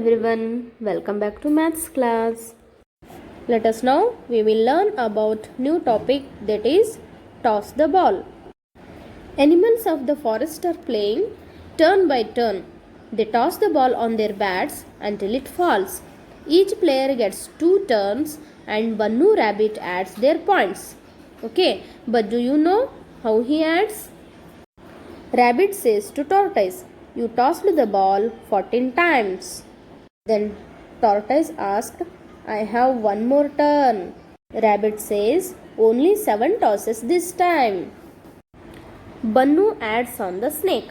everyone, welcome back to maths class. Let us now we will learn about new topic, that is toss the ball. Animals of the forest are playing turn by turn. They toss the ball on their bats until it falls. Each player gets 2 turns and Bannu rabbit adds their points. Okay, but do you know how he adds? Rabbit says to tortoise, "You tossed the ball 14 times." Then tortoise asked, "I have one more turn." Rabbit says, "Only 7 tosses this time." Bannu adds on the snake.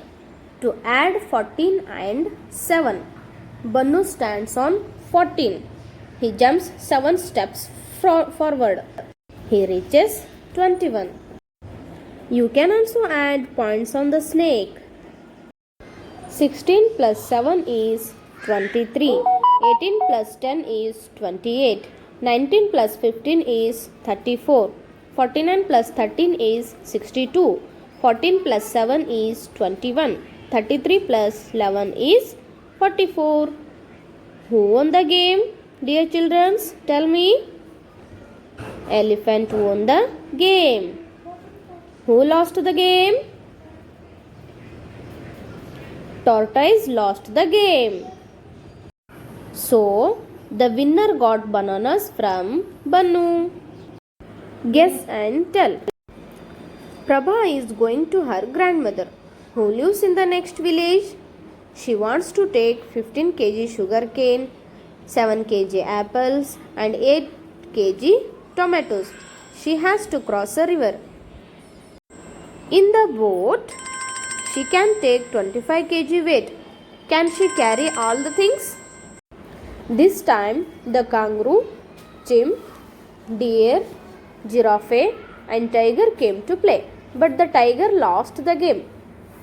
To add 14 and 7, Bannu stands on 14. He jumps 7 steps forward. He reaches 21. You can also add points on the snake. 16 plus 7 is 23. 18 plus 10 is 28. 19 plus 15 is 34. 49 plus 13 is 62. 14 plus 7 is 21. 33 plus 11 is 44. Who won the game? Dear children, tell me. Elephant won the game. Who lost the game? Tortoise lost the game. So, the winner got bananas from Bannu. Guess and tell. Prabha is going to her grandmother, who lives in the next village. She wants to take 15 kg sugar cane, 7 kg apples and 8 kg tomatoes. She has to cross a river. In the boat, she can take 25 kg weight. Can she carry all the things? This time, the kangaroo, chimp, deer, giraffe and tiger came to play. But the tiger lost the game.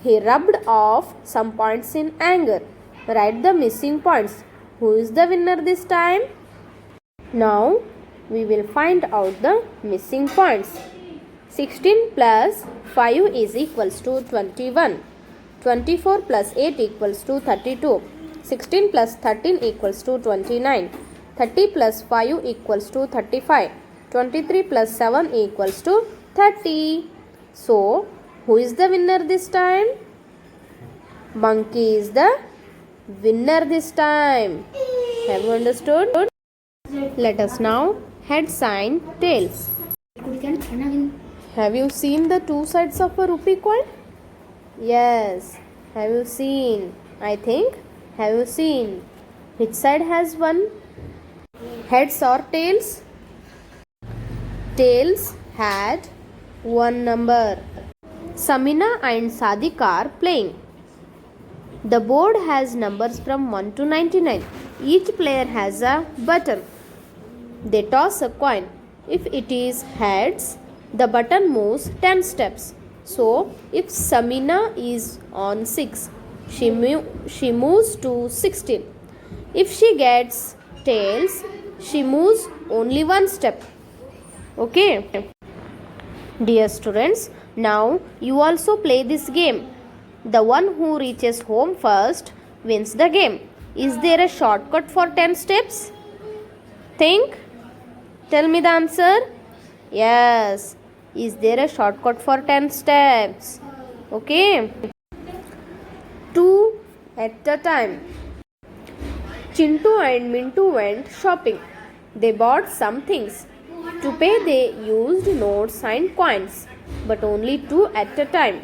He rubbed off some points in anger. Write the missing points. Who is the winner this time? Now, we will find out the missing points. 16 plus 5 is equals to 21. 24 plus 8 equals to 32. 16 plus 13 equals to 29. 30 plus 5 equals to 35. 23 plus 7 equals to 30. So, who is the winner this time? Monkey is the winner this time. Have you understood? Let us now head sign tails. Have you seen the 2 sides of a rupee coin? Yes. Have you seen? I think. Have you seen? Which side has one? Heads or tails? Tails had 1 number. Samina and Sadiq are playing. The board has numbers from 1 to 99. Each player has a button. They toss a coin. If it is heads, the button moves 10 steps. So, if Samina is on 6, she moves to 16. If she gets tails, she moves only 1 step. Okay? Dear students, now you also play this game. The one who reaches home first wins the game. Is there a shortcut for 10 steps? Think. Tell me the answer. Yes. Is there a shortcut for 10 steps? Okay. 2 at a time. Chintu and Mintu went shopping. They bought some things. To pay they used notes and coins, but only 2 at a time.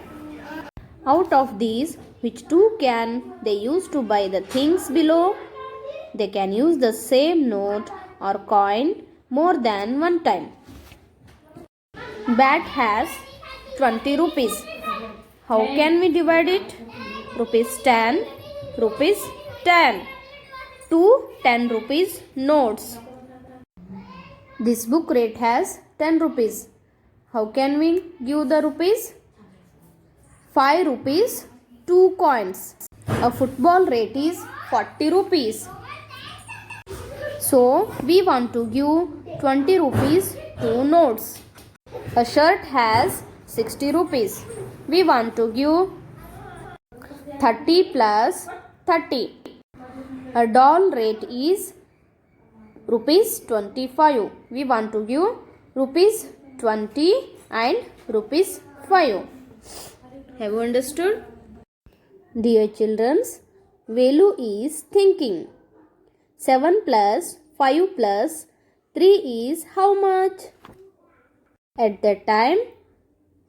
Out of these, which 2 can they use to buy the things below? They can use the same note or coin more than 1 time. Bat has 20 rupees. How can we divide it? Rupees 10, rupees 10. 2 10 rupees notes. This book rate has 10 rupees. How can we give the rupees? 5 rupees, 2 coins. A football rate is 40 rupees. So, we want to give 20 rupees, 2 notes. A shirt has 60 rupees. We want to give 30 plus 30. A doll rate is rupees 25. We want to give rupees 20 and rupees 5. Have you understood? Dear children, Velu is thinking. 7 plus 5 plus 3 is how much? At that time,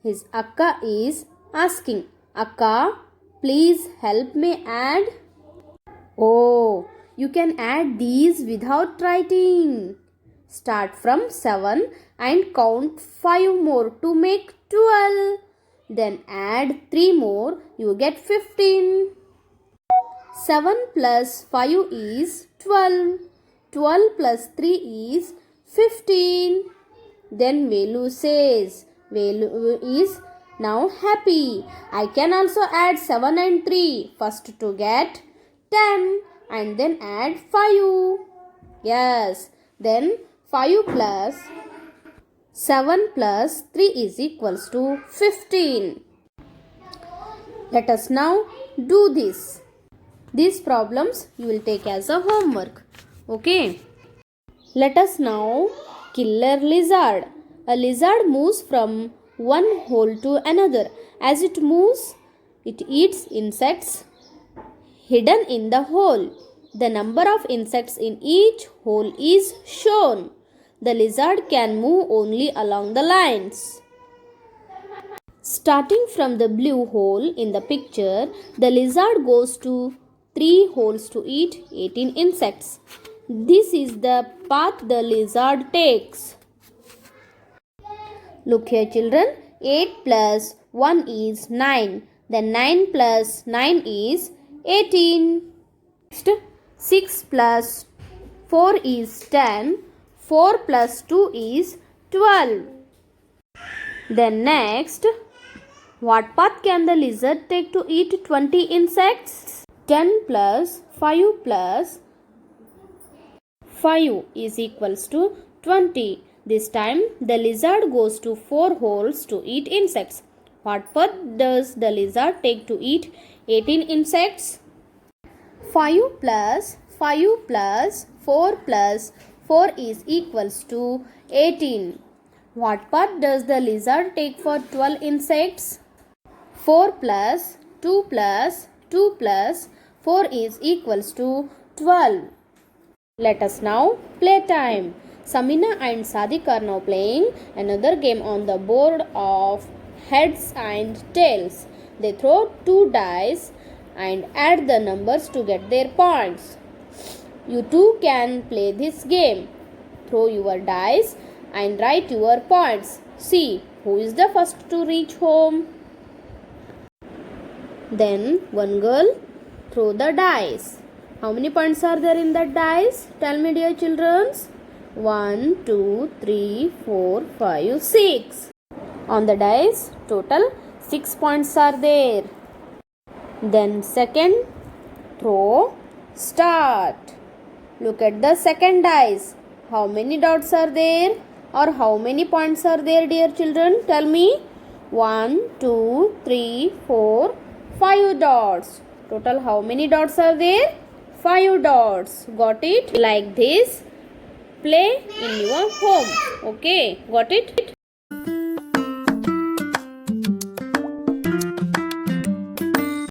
his Akka is asking, Akka, please help me add. Oh, you can add these without writing. Start from 7 and count 5 more to make 12. Then add 3 more, you get 15. 7 plus 5 is 12. 12 plus 3 is 15. Then Velu says, Velu is now happy. I can also add 7 and 3 first to get 10 and then add 5. Yes, then 5 plus 7 plus 3 is equals to 15. Let us now do this. These problems you will take as a homework. Okay. Let us now kill a lizard. A lizard moves from one hole to another. As it moves, it eats insects hidden in the hole. The number of insects in each hole is shown. The lizard can move only along the lines. Starting from the blue hole in the picture, the lizard goes to 3 holes to eat 18 insects. This is the path the lizard takes. Look here children, 8 plus 1 is 9. Then 9 plus 9 is 18. Next, 6 plus 4 is 10. 4 plus 2 is 12. Then next, what path can the lizard take to eat 20 insects? 10 plus 5 plus 5 is equals to 20. This time the lizard goes to 4 holes to eat insects. What path does the lizard take to eat 18 insects? 5 plus 5 plus 4 plus 4 is equals to 18. What path does the lizard take for 12 insects? 4 plus 2 plus 2 plus 4 is equals to 12. Let us now play time. Samina and Sadiq are now playing another game on the board of heads and tails. They throw 2 dice and add the numbers to get their points. You too can play this game. Throw your dice and write your points. See who is the first to reach home. Then one girl throw the dice. How many points are there in that dice? Tell me dear children. 1, 2, 3, 4, 5, 6. On the dice, total 6 points are there. Then second throw, start. Look at the second dice. How many dots are there? Or how many points are there dear children? Tell me. 1, 2, 3, 4, 5 dots. Total how many dots are there? 5 dots. Got it? Like this. Play in your home. Okay, got it?